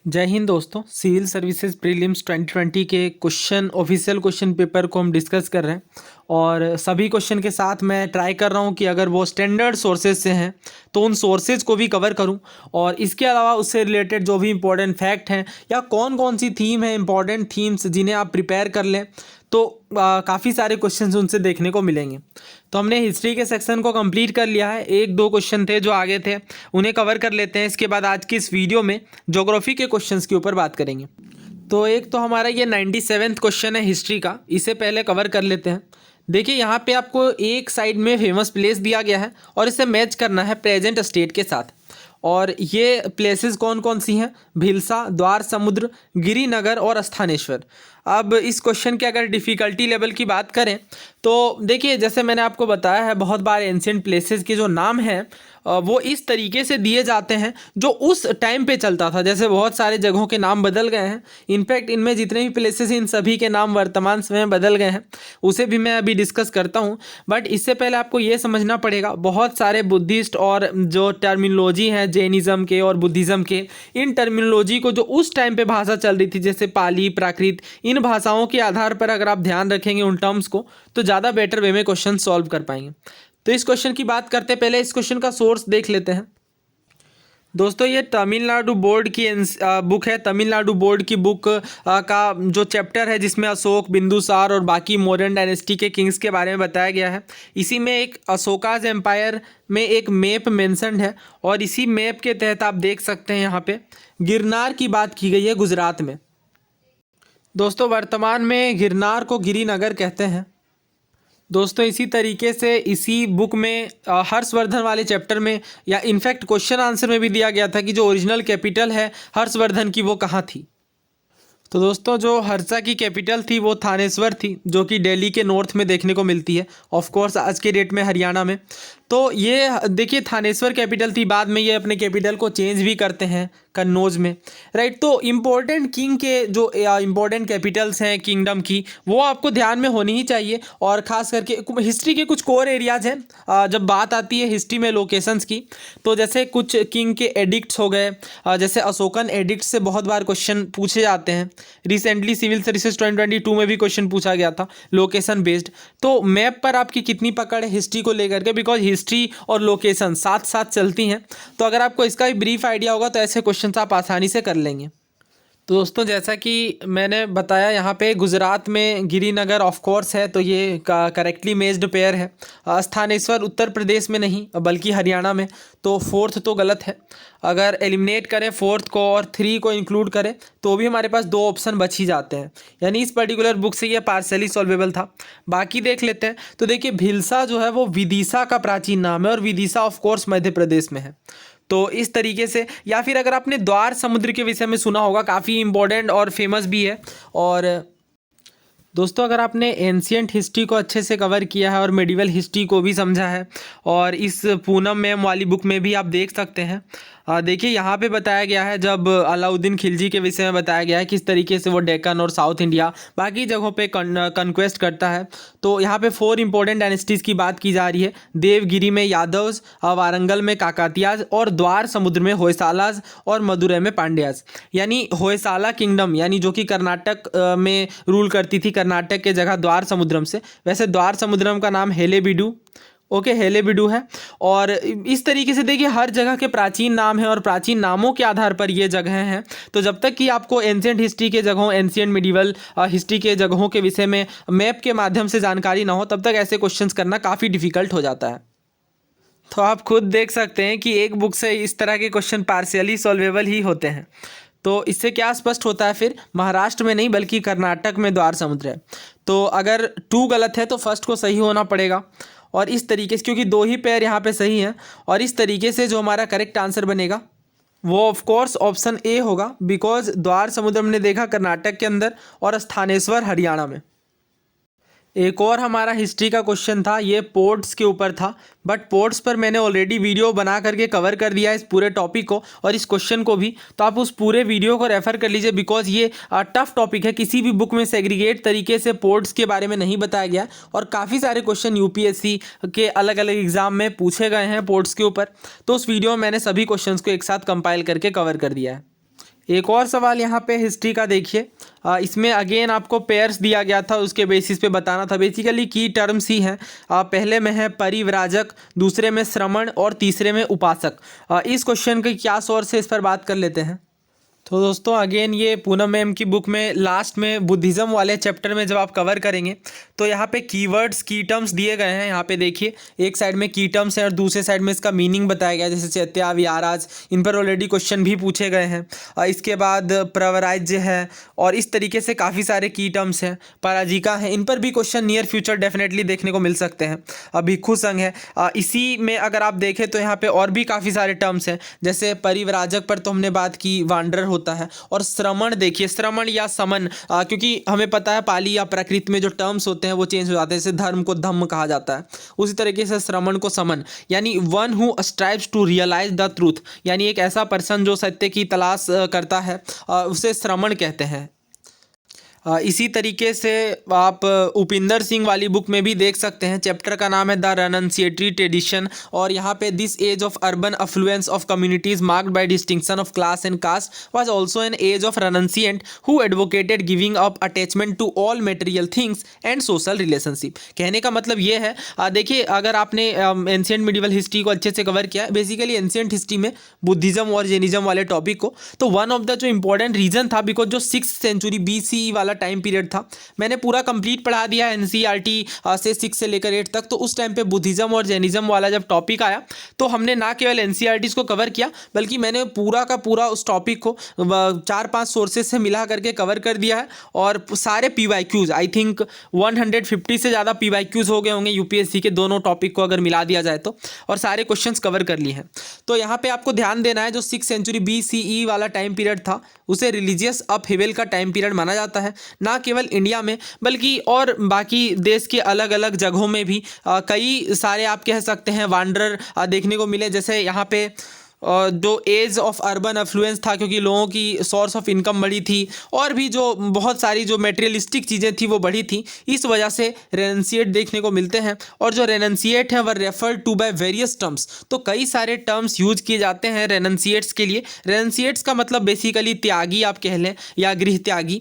जय हिंद दोस्तों। Civil services prelims 2020 के ऑफिशियल क्वेश्चन पेपर को हम डिस्कस कर रहे हैं और सभी क्वेश्चन के साथ मैं ट्राई कर रहा हूं कि अगर वो स्टैंडर्ड सोर्सेज से हैं तो उन सोर्सेज को भी कवर करूं और इसके अलावा उससे रिलेटेड जो भी इंपॉर्टेंट फैक्ट हैं या कौन कौन सी थीम है, इंपॉर्टेंट थीम्स जिन्हें आप प्रिपेयर कर लें तो काफ़ी सारे क्वेश्चंस उनसे देखने को मिलेंगे। तो हमने हिस्ट्री के सेक्शन को कंप्लीट कर लिया है। एक दो क्वेश्चन थे जो आगे थे, उन्हें कवर कर लेते हैं। इसके बाद आज की इस वीडियो में ज्योग्राफी के क्वेश्चंस के ऊपर बात करेंगे। तो एक तो हमारा ये 97वां क्वेश्चन है हिस्ट्री का, इसे पहले कवर कर लेते हैं। देखिए यहाँ पे आपको एक साइड में फेमस प्लेस दिया गया है और इसे मैच करना है प्रेजेंट स्टेट के साथ। और ये प्लेसेस कौन कौन सी हैं? भिलसा, द्वार समुद्र, गिरिनगर और स्थानेश्वर। अब इस क्वेश्चन के अगर डिफ़िकल्टी लेवल की बात करें तो देखिए, जैसे मैंने आपको बताया है बहुत बार एंशिएंट प्लेसेस के जो नाम हैं वो इस तरीके से दिए जाते हैं जो उस टाइम पे चलता था। जैसे बहुत सारे जगहों के नाम बदल गए हैं, इनफैक्ट इनमें जितने भी प्लेसेस हैं इन सभी के नाम वर्तमान समय में बदल गए हैं, उसे भी मैं अभी डिस्कस करता हूँ। बट इससे पहले आपको ये समझना पड़ेगा, बहुत सारे बुद्धिस्ट और जो टर्मिनोलॉजी है जैनिज़्म के और बुद्धिज़्म के, इन टर्मिनोलॉजी को जो उस टाइम पे भाषा चल रही थी जैसे पाली, प्राकृत, इन भाषाओं के आधार पर अगर आप ध्यान रखेंगे उन टर्म्स को तो ज़्यादा बेटर वे में क्वेश्चन सॉल्व कर पाएंगे। तो इस क्वेश्चन की बात करते पहले इस क्वेश्चन का सोर्स देख लेते हैं। दोस्तों ये तमिलनाडु बोर्ड की बुक है। तमिलनाडु बोर्ड की बुक का जो चैप्टर है जिसमें अशोक, बिंदुसार और बाकी मॉडर्न डायनेस्टी के किंग्स के बारे में बताया गया है। इसी में एक अशोकाज एम्पायर में एक मैप मेंशन्ड है और इसी मैप के तहत आप देख सकते हैं यहाँ पे गिरनार की बात की गई है गुजरात में। दोस्तों वर्तमान में गिरनार को गिरिनगर कहते हैं। दोस्तों इसी तरीके से इसी बुक में हर्षवर्धन वाले चैप्टर में या इनफैक्ट क्वेश्चन आंसर में भी दिया गया था कि जो ओरिजिनल कैपिटल है हर्षवर्धन की वो कहाँ थी। तो दोस्तों जो हर्षा की कैपिटल थी वो थानेश्वर थी, जो कि दिल्ली के नॉर्थ में देखने को मिलती है, ऑफ कोर्स आज के डेट में हरियाणा में। तो ये देखिए थानेश्वर कैपिटल थी, बाद में ये अपने कैपिटल को चेंज भी करते हैं कन्नौज में, राइट। तो इम्पोर्टेंट किंग के जो इम्पोर्टेंट कैपिटल्स हैं किंगडम की वो आपको ध्यान में होनी ही चाहिए। और ख़ास करके हिस्ट्री के कुछ कोर एरियाज़ हैं जब बात आती है हिस्ट्री में लोकेशंस की, तो जैसे कुछ किंग के एडिक्ट्स हो गए, जैसे अशोकन एडिक्ट से बहुत बार क्वेश्चन पूछे जाते हैं। रिसेंटली सिविल सर्विसेज 2022 में भी क्वेश्चन पूछा गया था लोकेशन बेस्ड। तो मैप पर आपकी कितनी पकड़ है हिस्ट्री को लेकर के, बिकॉज हिस्ट्री और लोकेशन साथ साथ चलती हैं। तो अगर आपको इसका भी ब्रीफ आइडिया होगा तो ऐसे क्वेश्चन आप आसानी से कर लेंगे। तो दोस्तों जैसा कि मैंने बताया यहाँ पे गुजरात में गिरिनगर ऑफ कोर्स है, तो ये करेक्टली मेज्ड पेयर है। स्थानेश्वर उत्तर प्रदेश में नहीं बल्कि हरियाणा में, तो फोर्थ तो गलत है। अगर एलिमिनेट करें फोर्थ को और 3 को इंक्लूड करें तो भी हमारे पास 2 ऑप्शन बच ही जाते हैं, यानी इस पर्टिकुलर बुक से ये पार्सली सॉल्वेबल था। बाकी देख लेते हैं। तो देखिए भिलसा जो है वो विदिशा का प्राचीन नाम है और विदिशा ऑफ कोर्स मध्य प्रदेश में है। तो इस तरीके से, या फिर अगर आपने द्वार समुद्र के विषय में सुना होगा, काफ़ी इंपॉर्टेंट और फेमस भी है। और दोस्तों अगर आपने एंशियंट हिस्ट्री को अच्छे से कवर किया है और मेडिवल हिस्ट्री को भी समझा है, और इस पूनम मैम वाली बुक में भी आप देख सकते हैं, देखिए यहाँ पे बताया गया है जब अलाउद्दीन खिलजी के विषय में बताया गया है किस तरीके से वो डेक्कन और साउथ इंडिया बाकी जगहों पे कन्क्वेस्ट करता है। तो यहाँ पे 4 इंपॉर्टेंट डायनेस्टीज़ की बात की जा रही है। देवगिरी में यादव्स, वारंगल में काकातियाज और द्वार समुद्र में होयसालाज और मदुरै में पांड्याज। यानी होयसाला किंगडम यानी जो कि कर्नाटक में रूल करती थी, कर्नाटक के जगह द्वार समुद्रम से। वैसे द्वार समुद्रम का नाम हेलेबिडू, ओके हेलेबिडू है। और इस तरीके से देखिए हर जगह के प्राचीन नाम हैं और प्राचीन नामों के आधार पर ये जगह हैं। तो जब तक कि आपको एंशियंट हिस्ट्री के जगहों, एंशियंट मिडिवल हिस्ट्री के जगहों के विषय में मैप के माध्यम से जानकारी ना हो, तब तक ऐसे क्वेश्चंस करना काफ़ी डिफिकल्ट हो जाता है। तो आप खुद देख सकते हैं कि एक बुक से इस तरह के क्वेश्चन पार्शियली सॉल्वेबल ही होते हैं। तो इससे क्या स्पष्ट होता है फिर, महाराष्ट्र में नहीं बल्कि कर्नाटक में द्वार समुद्र है। तो अगर 2 गलत है तो फर्स्ट को सही होना पड़ेगा। और इस तरीके से, क्योंकि 2 ही पेयर यहाँ पे सही हैं, और इस तरीके से जो हमारा करेक्ट आंसर बनेगा वो ऑफ कोर्स ऑप्शन ए होगा, बिकॉज द्वार समुद्र हमने देखा कर्नाटक के अंदर और स्थानेश्वर हरियाणा में। एक और हमारा हिस्ट्री का क्वेश्चन था, ये पोर्ट्स के ऊपर था, बट पोर्ट्स पर मैंने ऑलरेडी वीडियो बना करके कवर कर दिया इस पूरे टॉपिक को और इस क्वेश्चन को भी। तो आप उस पूरे वीडियो को रेफर कर लीजिए, बिकॉज ये टफ टॉपिक है। किसी भी बुक में सेग्रीगेट तरीके से पोर्ट्स के बारे में नहीं बताया गया और काफ़ी सारे क्वेश्चन यूपीएससी के अलग अलग एग्जाम में पूछे गए हैं पोर्ट्स के ऊपर। तो उस वीडियो में मैंने सभी क्वेश्चन को एक साथ कंपाइल करके कवर कर दिया है। एक और सवाल यहाँ पे हिस्ट्री का देखिए। इसमें अगेन आपको पेयर्स दिया गया था, उसके बेसिस पे बताना था। बेसिकली की टर्म्स ही हैं। पहले में है परिव्राजक, दूसरे में श्रमण और तीसरे में उपासक। इस क्वेश्चन की क्या सोर्स है, इस पर बात कर लेते हैं। तो दोस्तों अगेन ये पूनम मैम की बुक में लास्ट में बुद्धिज़्म वाले चैप्टर में जब आप कवर करेंगे तो यहाँ पे कीवर्ड्स की टर्म्स दिए गए हैं। यहाँ पे देखिए एक साइड में की टर्म्स है और दूसरे साइड में इसका मीनिंग बताया गया है, जैसे चैत्या, व्याराज, इन पर ऑलरेडी क्वेश्चन भी पूछे गए हैं। इसके बाद प्रवराज्य है और इस तरीके से काफ़ी सारे की टर्म्स हैं। पराजिका है, इन पर भी क्वेश्चन नियर फ्यूचर डेफिनेटली देखने को मिल सकते हैं। भिक्षु संघ है, इसी में अगर आप देखें तो यहाँ पे और भी काफ़ी सारे टर्म्स हैं, जैसे परिव्राजक पर तो हमने बात की, वांडरर होता है। और श्रमण देखिए, श्रमण या समन, क्योंकि हमें पता है पाली या प्राकृत में जो टर्म्स होते हैं वो चेंज हो जाते हैं, जैसे धर्म को धम्म कहा जाता है, उसी तरीके से श्रमण को समन, यानी one who strives to realise the truth, यानी एक ऐसा पर्सन जो सत्य की तलाश करता है, उसे श्रमण कहते हैं। इसी तरीके से आप उपिंदर सिंह वाली बुक में भी देख सकते हैं। चैप्टर का नाम है द रेनन्सिएटरी ट्रेडिशन, और यहाँ पे this age of urban affluence of communities marked by distinction of class and caste was also an age of renunciant who advocated giving up attachment to all material things and social relationship. कहने का मतलब ये है, देखिए अगर आपने ancient medieval history को अच्छे से कवर किया है, बेसिकली एंशिएंट हिस्ट्री में बुद्धिज्म और जैनिज्म वाले टॉपिक को, तो वन ऑफ द जो इंपॉर्टेंट रीजन था, बिकॉज जो 6th सेंचुरी BCE वाला टाइम पीरियड था, मैंने पूरा कंप्लीट पढ़ा दिया NCERT से 6 से लेकर 8 तक। तो उस टाइम पे बुद्धिज्म और जैनिज्म वाला जब टॉपिक आया तो हमने ना केवल NCERT को कवर किया, बल्कि मैंने पूरा का पूरा उस टॉपिक को 4-5 सोर्सेज से मिला करके कवर कर दिया है। और सारे PYQs, आई थिंक 150 से ज़्यादा PYQs हो गए होंगे UPSC के, दोनों टॉपिक को अगर मिला दिया जाए तो, और सारे क्वेश्चंस कवर कर लिए हैं। तो यहाँ पे आपको ध्यान देना है, जो 6th सेंचुरी BCE वाला टाइम पीरियड था उसे रिलीजियस अपहीवल का टाइम पीरियड माना जाता है, ना केवल इंडिया में बल्कि और बाकी देश के अलग अलग जगहों में भी कई सारे आप कह सकते हैं वांडरर देखने को मिले। जैसे यहाँ पे जो एज ऑफ अर्बन अफ्लुएंस था, क्योंकि लोगों की सोर्स ऑफ इनकम बढ़ी थी, और भी जो बहुत सारी जो मेटेरियलिस्टिक चीज़ें थी वो बढ़ी थी, इस वजह से रेनेंशिएट देखने को मिलते हैं। और जो रेनेंशिएट है वह refer to by various terms, तो कई सारे टर्म्स यूज किए जाते हैं रेनेंशिएट्स के लिए। रेनेंशिएट्स का मतलब बेसिकली त्यागी आप कह लें, या गृह त्यागी,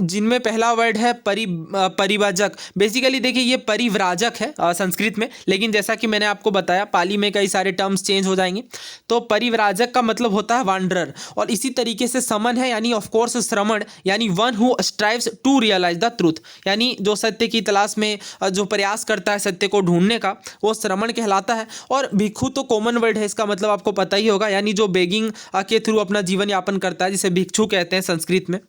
जिनमें पहला वर्ड है परिव्राजक। बेसिकली देखिए ये परिव्राजक है संस्कृत में, लेकिन जैसा कि मैंने आपको बताया पाली में कई सारे टर्म्स चेंज हो जाएंगे। तो परिव्राजक का मतलब होता है वांडरर। और इसी तरीके से समन है, यानी ऑफ कोर्स श्रमण, यानी one who strives to realise the truth, यानी जो सत्य की तलाश में जो प्रयास करता है सत्य को ढूंढने का, वो श्रमण कहलाता है। और भिक्षु तो कॉमन वर्ड है, इसका मतलब आपको पता ही होगा, यानी जो बेगिंग के थ्रू अपना जीवन यापन करता है, जिसे भिक्षु कहते हैं संस्कृत में।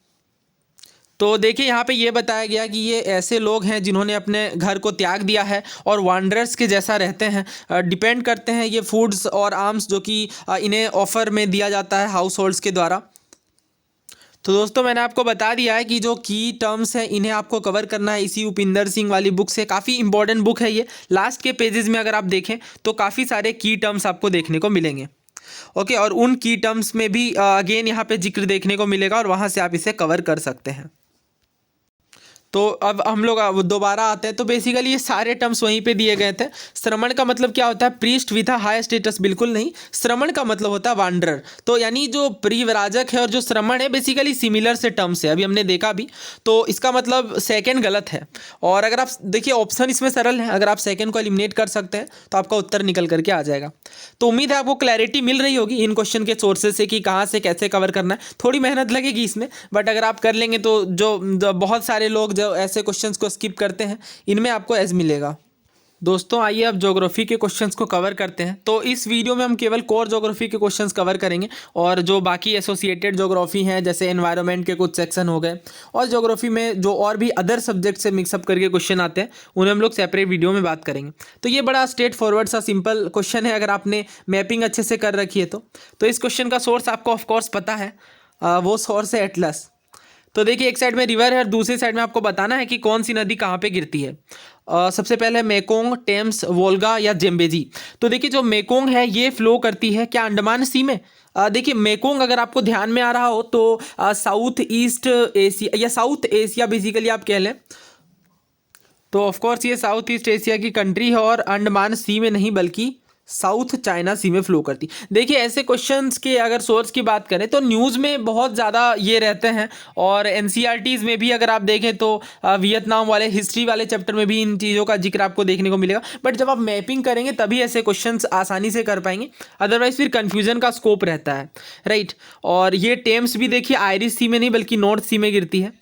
तो देखिए यहाँ पे ये बताया गया कि ये ऐसे लोग हैं जिन्होंने अपने घर को त्याग दिया है और वांडरर्स के जैसा रहते हैं, डिपेंड करते हैं ये फूड्स और आर्म्स जो कि इन्हें ऑफर में दिया जाता है हाउस होल्ड्स के द्वारा। तो दोस्तों मैंने आपको बता दिया है कि जो की टर्म्स हैं इन्हें आपको कवर करना है इसी उपिंदर सिंह वाली बुक से। काफ़ी इंपॉर्टेंट बुक है ये, लास्ट के पेजेस में अगर आप देखें तो काफ़ी सारे की टर्म्स आपको देखने को मिलेंगे। ओके, और उन की टर्म्स में भी अगेन यहाँ पे जिक्र देखने को मिलेगा और वहाँ से आप इसे कवर कर सकते हैं। तो अब हम लोग दोबारा आते हैं। तो बेसिकली ये सारे टर्म्स वहीं पे दिए गए थे। श्रमण का मतलब क्या होता है? Priest with a high status, बिल्कुल नहीं। श्रमण का मतलब होता है वांडरर। तो यानी जो परिव्राजक है और जो श्रमण है बेसिकली सिमिलर से टर्म्स है, अभी हमने देखा भी। तो इसका मतलब सेकंड गलत है। और अगर आप देखिए ऑप्शन इसमें सरल है, अगर आप सेकंड को एलिमिनेट कर सकते हैं तो आपका उत्तर निकल करके आ जाएगा। तो उम्मीद है आपको क्लैरिटी मिल रही होगी इन क्वेश्चन के सोर्सेज से कि कहाँ से कैसे कवर करना है। थोड़ी मेहनत लगेगी इसमें, बट अगर आप कर लेंगे तो जो बहुत सारे लोग जो ऐसे क्वेश्चंस को स्किप करते हैं इनमें आपको एज मिलेगा। दोस्तों आइए अब ज्योग्राफी के क्वेश्चंस को कवर करते हैं। तो इस वीडियो में हम केवल कोर ज्योग्राफी के क्वेश्चंस कवर करेंगे और जो बाकी एसोसिएटेड ज्योग्राफी हैं जैसे एनवायरनमेंट के कुछ सेक्शन हो गए और ज्योग्राफी में जो और भी अदर सब्जेक्ट से मिक्सअप करके क्वेश्चन आते हैं उन्हें हम लोग सेपरेट वीडियो में बात करेंगे। तो ये बड़ा स्ट्रेट फॉरवर्ड सा सिंपल क्वेश्चन है अगर आपने मैपिंग अच्छे से कर रखी है तो इस क्वेश्चन का सोर्स आपको ऑफकोर्स पता है, वो सोर्स है एटलस। तो देखिए एक साइड में रिवर है और दूसरी साइड में आपको बताना है कि कौन सी नदी कहाँ पे गिरती है। सबसे पहले मेकोंग, टेम्स, वोल्गा या जेम्बेजी। तो देखिए जो मेकोंग है ये फ्लो करती है क्या अंडमान सी में। देखिए मेकोंग अगर आपको ध्यान में आ रहा हो तो साउथ ईस्ट एशिया या साउथ एशिया बेसिकली आप कह लें, तो ऑफकोर्स ये साउथ ईस्ट एशिया की कंट्री है और अंडमान सी में नहीं बल्कि साउथ चाइना सी में फ्लो करती। देखिए ऐसे क्वेश्चंस के अगर सोर्स की बात करें तो न्यूज़ में बहुत ज़्यादा ये रहते हैं, और एनसीईआरटीज़ में भी अगर आप देखें तो वियतनाम वाले हिस्ट्री वाले चैप्टर में भी इन चीज़ों का जिक्र आपको देखने को मिलेगा। बट जब आप मैपिंग करेंगे तभी ऐसे क्वेश्चंस आसानी से कर पाएंगे, अदरवाइज फिर कन्फ्यूजन का स्कोप रहता है, राइट। और ये टेम्स भी देखिए आयरिश सी में नहीं बल्कि नॉर्थ सी में गिरती है।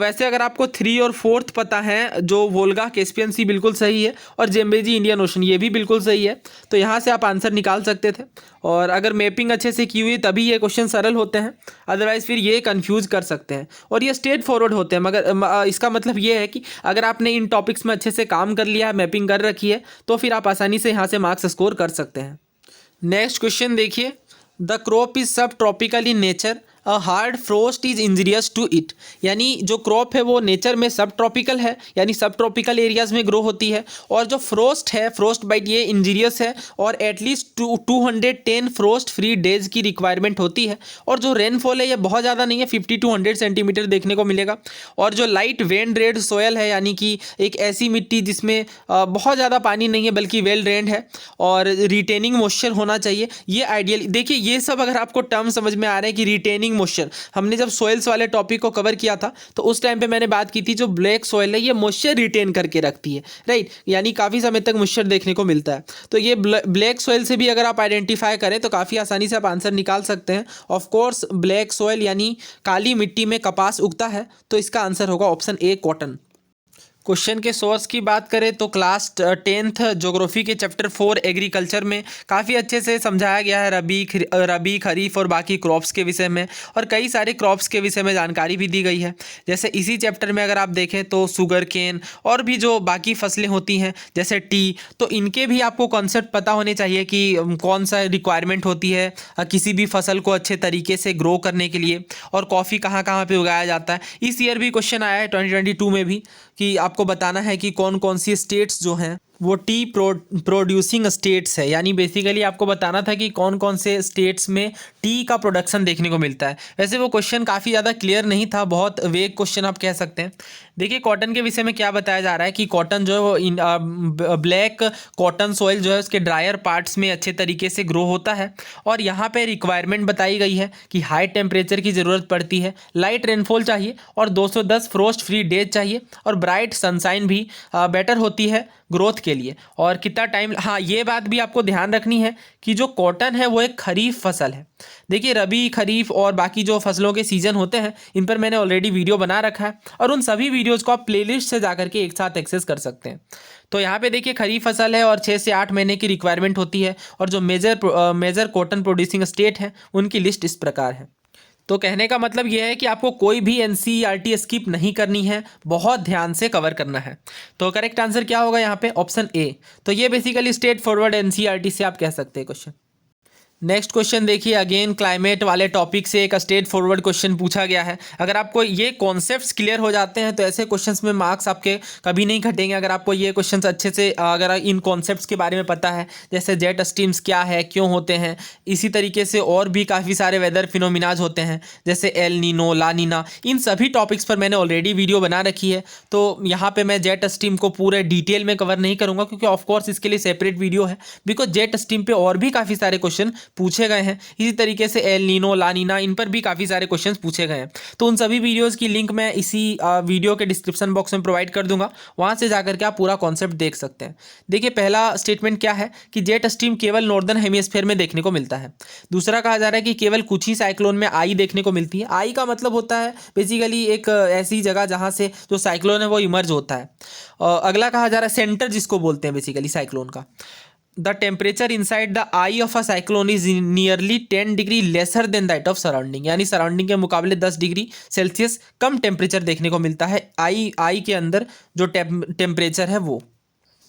वैसे अगर आपको 3 और 4 पता है, जो वोल्गा कैस्पियन सी बिल्कुल सही है, और जेम्बेजी इंडियन ओशन ये भी बिल्कुल सही है, तो यहाँ से आप आंसर निकाल सकते थे। और अगर मैपिंग अच्छे से की हुई तभी ये क्वेश्चन सरल होते हैं, अदरवाइज फिर ये कंफ्यूज कर सकते हैं और ये स्ट्रेट फॉरवर्ड होते हैं। मगर इसका मतलब ये है कि अगर आपने इन टॉपिक्स में अच्छे से काम कर लिया है, मैपिंग कर रखी है, तो फिर आप आसानी से यहाँ से मार्क्स स्कोर कर सकते हैं। नेक्स्ट क्वेश्चन देखिए, the crop is subtropical in nature, a hard frost is injurious to it. यानी जो क्रॉप है वो नेचर में सब ट्रॉपिकल है, यानी सब ट्रॉपिकल एरियाज में ग्रो होती है, और जो फ्रोस्ट है, फ्रोस्ट बाइट, ये इंजरियस है, और एटलीस्ट 210 फ्रोस्ट फ्री डेज की रिक्वायरमेंट होती है। और जो रेनफॉल है ये बहुत ज़्यादा नहीं है, 50 to 100 सेंटीमीटर देखने को मिलेगा। और जो लाइट वेन ड्रेन्ड सोयल है, यानी कि एक ऐसी मिट्टी जिसमें बहुत ज़्यादा पानी नहीं है बल्कि वेल ड्रेन्ड है, और रिटेनिंग मॉइस्चर होना चाहिए, ये आइडियल। देखिए ये सब अगर आपको टर्म समझ में आ रहा है कि रिटेनिंग मॉइस्चर, हमने जब सॉइल्स वाले टॉपिक को कवर किया था तो उस टाइम पे मैंने बात की थी, जो ब्लैक सॉइल है ये मॉइस्चर रिटेन करके रखती है, राइट, यानी काफ़ी समय तक मॉइस्चर देखने को मिलता है। तो ये ब्लैक सॉइल से भी अगर आप आइडेंटिफाई करें तो काफ़ी आसानी से आप आंसर निकाल सकते हैं। ऑफ कोर्स ब्लैक सॉइल यानी काली मिट्टी में कपास उगता है, तो इसका आंसर होगा ऑप्शन ए, कॉटन। क्वेश्चन के सोर्स की बात करें तो क्लास 10th ज्योग्राफी के चैप्टर 4 एग्रीकल्चर में काफ़ी अच्छे से समझाया गया है रबी खरीफ और बाकी क्रॉप्स के विषय में, और कई सारे क्रॉप्स के विषय में जानकारी भी दी गई है। जैसे इसी चैप्टर में अगर आप देखें तो शुगर केन और भी जो बाकी फसलें होती हैं जैसे टी, तो इनके भी आपको कॉन्सेप्ट पता होने चाहिए कि कौन सा रिक्वायरमेंट होती है किसी भी फसल को अच्छे तरीके से ग्रो करने के लिए, और कॉफ़ी कहाँ कहाँ पे उगाया जाता है। इस ईयर भी क्वेश्चन आया है 2022 में भी, कि आपको बताना है कि कौन कौन सी स्टेट्स जो हैं वो टी प्रोड्यूसिंग स्टेट्स है, यानी बेसिकली आपको बताना था कि कौन कौन से स्टेट्स में टी का प्रोडक्शन देखने को मिलता है। वैसे वो क्वेश्चन काफ़ी ज़्यादा क्लियर नहीं था, बहुत वेग क्वेश्चन आप कह सकते हैं। देखिए कॉटन के विषय में क्या बताया जा रहा है कि कॉटन जो है वो ब्लैक कॉटन सॉइल जो है उसके ड्रायर पार्ट्स में अच्छे तरीके से ग्रो होता है, और यहाँ पे रिक्वायरमेंट बताई गई है कि हाई टेम्परेचर की ज़रूरत पड़ती है, लाइट रेनफॉल चाहिए, और 210 फ्रोस्ट फ्री डेज चाहिए, और ब्राइट सनसाइन भी बेटर होती है ग्रोथ के लिए। और कितना टाइम, हाँ ये बात भी आपको ध्यान रखनी है कि जो कॉटन है वो एक खरीफ फसल है। देखिए रबी खरीफ और बाकी जो फसलों के सीज़न होते हैं इन पर मैंने ऑलरेडी वीडियो बना रखा है, और उन सभी वीडियोज़ को आप प्लेलिस्ट से जाकर के एक साथ एक्सेस कर सकते हैं। तो यहाँ पे देखिए खरीफ फसल है और 6 से 8 महीने की रिक्वायरमेंट होती है, और जो मेजर कॉटन प्रोड्यूसिंग स्टेट हैं उनकी लिस्ट इस प्रकार है। तो कहने का मतलब यह है कि आपको कोई भी एनसीईआरटी स्किप नहीं करनी है, बहुत ध्यान से कवर करना है। तो करेक्ट आंसर क्या होगा यहाँ पे, ऑप्शन ए। तो ये बेसिकली स्ट्रेट फॉरवर्ड एनसीईआरटी से आप कह सकते हैं क्वेश्चन। नेक्स्ट क्वेश्चन देखिए, अगेन क्लाइमेट वाले टॉपिक से एक स्ट्रेट फॉरवर्ड क्वेश्चन पूछा गया है। अगर आपको ये कॉन्सेप्ट्स क्लियर हो जाते हैं तो ऐसे क्वेश्चंस में मार्क्स आपके कभी नहीं घटेंगे। अगर आपको ये क्वेश्चंस अच्छे से अगर इन कॉन्सेप्ट्स के बारे में पता है, जैसे जेट स्ट्रीम्स क्या है, क्यों होते हैं, इसी तरीके से और भी काफ़ी सारे वेदर फिनोमिनाज होते हैं जैसे एल नीनो, ला नीना, इन सभी टॉपिक्स पर मैंने ऑलरेडी वीडियो बना रखी है। तो यहाँ पर मैं जेट स्ट्रीम को पूरे डिटेल में कवर नहीं करूँगा, क्योंकि ऑफकोर्स इसके लिए सेपरेट वीडियो है, बिकॉज जेट स्ट्रीम पर और भी काफ़ी सारे क्वेश्चन पूछे गए हैं। इसी तरीके से एल नीनो, ला नीना, इन पर भी काफ़ी सारे क्वेश्चंस पूछे गए हैं। तो उन सभी वीडियोस की लिंक मैं इसी वीडियो के डिस्क्रिप्शन बॉक्स में प्रोवाइड कर दूंगा, वहां से जाकर के आप पूरा कॉन्सेप्ट देख सकते हैं। देखिए पहला स्टेटमेंट क्या है कि जेट स्ट्रीम केवल नॉर्दर्न हेमिस्फीयर में देखने को मिलता है। दूसरा कहा जा रहा है कि केवल कुछ ही साइक्लोन में आई देखने को मिलती है। आई का मतलब होता है बेसिकली एक ऐसी जगह जहाँ से जो साइक्लोन है वो इमर्ज होता है। अगला कहा जा रहा है सेंटर, जिसको बोलते हैं बेसिकली साइक्लोन का। The temperature inside the eye of a cyclone is nearly 10 degree lesser than that of surrounding, यानी सराउंडिंग के मुकाबले 10 डिग्री सेल्सियस कम टेम्परेचर देखने को मिलता है आई के अंदर जो टेम्परेचर है वो।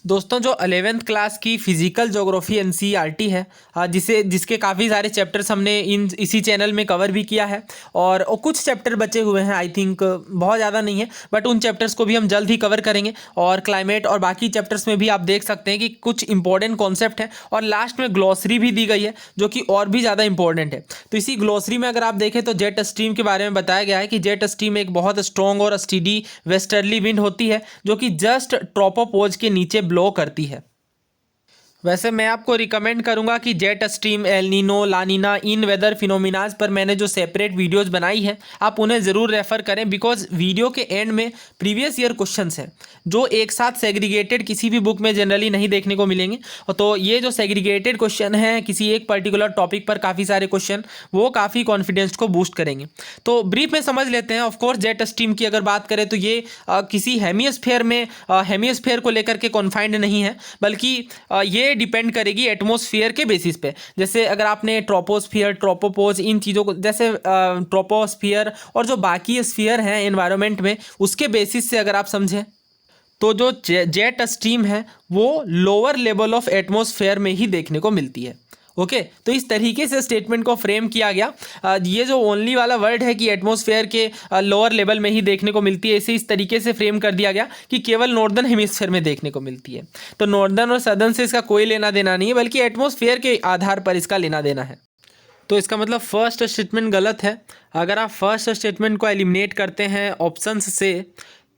दोस्तों जो 11th क्लास की फिजिकल ज्योग्राफी एनसीईआरटी है, जिसके काफ़ी सारे चैप्टर्स हमने इसी चैनल में कवर भी किया है, और कुछ चैप्टर बचे हुए हैं, आई थिंक बहुत ज़्यादा नहीं है, बट उन चैप्टर्स को भी हम जल्द ही कवर करेंगे। और क्लाइमेट और बाकी चैप्टर्स में भी आप देख सकते हैं कि कुछ इंपॉर्टेंट कॉन्सेप्ट है, और लास्ट में ग्लॉसरी भी दी गई है जो कि और भी ज़्यादा इंपॉर्टेंट है। तो इसी ग्लॉसरी में अगर आप देखें तो जेट स्ट्रीम के बारे में बताया गया है कि जेट स्ट्रीम एक बहुत स्ट्रॉन्ग और स्टीडी वेस्टर्ली विंड होती है जो कि जस्ट ट्रोपोपॉज के नीचे ब्लो करती है। वैसे मैं आपको रिकमेंड करूंगा कि जेट स्ट्रीम, एल नीनो, ला नीना, इन वेदर फिनोमिनाज पर मैंने जो सेपरेट वीडियोस बनाई है आप उन्हें ज़रूर रेफ़र करें, बिकॉज वीडियो के एंड में प्रीवियस ईयर क्वेश्चंस हैं जो एक साथ सेग्रीगेटेड किसी भी बुक में जनरली नहीं देखने को मिलेंगे। तो ये जो सेग्रीगेटेड क्वेश्चन हैं किसी एक पर्टिकुलर टॉपिक पर काफ़ी सारे क्वेश्चन, वो काफ़ी कॉन्फिडेंस को बूस्ट करेंगे। तो ब्रीफ में समझ लेते हैं। ऑफकोर्स जेट स्ट्रीम की अगर बात करें तो ये किसी हेमिस्फेयर में हेमिस्फेयर को लेकर के कॉन्फाइंड नहीं है, बल्कि ये डिपेंड करेगी एटमॉस्फेयर के बेसिस पे। जैसे अगर आपने ट्रोपोस्फियर, ट्रोपोपोज, इन चीज़ों को, जैसे ट्रोपोस्फियर और जो बाकी स्फीयर हैं एनवायरनमेंट में, उसके बेसिस से अगर आप समझें तो जो जेट स्ट्रीम है वो लोअर लेवल ऑफ एटमॉस्फेयर में ही देखने को मिलती है। ओके, तो इस तरीके से स्टेटमेंट को फ्रेम किया गया। ये जो ओनली वाला वर्ड है कि एटमॉस्फेयर के लोअर लेवल में ही देखने को मिलती है, इसे इस तरीके से फ्रेम कर दिया गया कि केवल नॉर्दर्न हेमिस्फीयर में देखने को मिलती है। तो नॉर्दर्न और सदर्न से इसका कोई लेना देना नहीं है, बल्कि एटमॉस्फेयर के आधार पर इसका लेना देना है। तो इसका मतलब फर्स्ट स्टेटमेंट गलत है। अगर आप फर्स्ट स्टेटमेंट को एलिमिनेट करते हैं ऑप्शंस से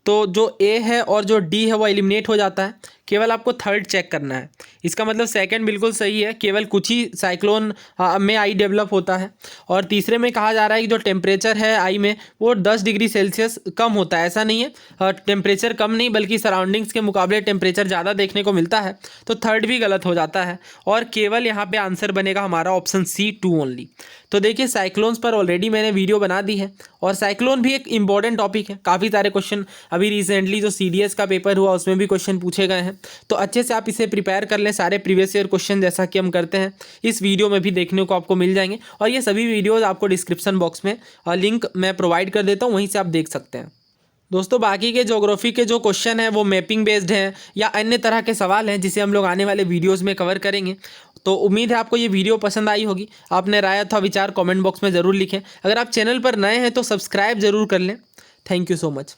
तो जो ए है और जो डी है वो एलिमिनेट हो जाता है। केवल आपको थर्ड चेक करना है। इसका मतलब सेकंड बिल्कुल सही है, केवल कुछ ही साइक्लोन में आई डेवलप होता है। और तीसरे में कहा जा रहा है कि जो टेम्परेचर है आई में वो 10 डिग्री सेल्सियस कम होता है। ऐसा नहीं है, टेम्परेचर कम नहीं बल्कि सराउंडिंग्स के मुकाबले टेम्परेचर ज़्यादा देखने को मिलता है। तो थर्ड भी गलत हो जाता है और केवल यहाँ पे आंसर बनेगा हमारा ऑप्शन सी 2 ओनली। तो देखिए साइक्लोन्स पर ऑलरेडी मैंने वीडियो बना दी है और साइक्लोन भी एक इंपॉर्टेंट टॉपिक है। काफ़ी सारे क्वेश्चन अभी रिसेंटली जो CDS का पेपर हुआ उसमें भी क्वेश्चन पूछे गए हैं। तो अच्छे से आप इसे प्रिपेयर कर लें। सारे प्रीवियस ईयर क्वेश्चन जैसा कि हम करते हैं इस वीडियो में भी देखने को आपको मिल जाएंगे और ये सभी वीडियोस आपको डिस्क्रिप्शन बॉक्स में लिंक मैं प्रोवाइड कर देता हूँ, वहीं से आप देख सकते हैं। दोस्तों बाकी के ज्योग्राफी के जो क्वेश्चन हैं वो मैपिंग बेस्ड हैं या अन्य तरह के सवाल हैं जिसे हम लोग आने वाले वीडियोस में कवर करेंगे। तो उम्मीद है आपको ये वीडियो पसंद आई होगी। आपने राय अथवा विचार कमेंट बॉक्स में ज़रूर लिखें। अगर आप चैनल पर नए हैं तो सब्सक्राइब ज़रूर कर लें। Thank you so much.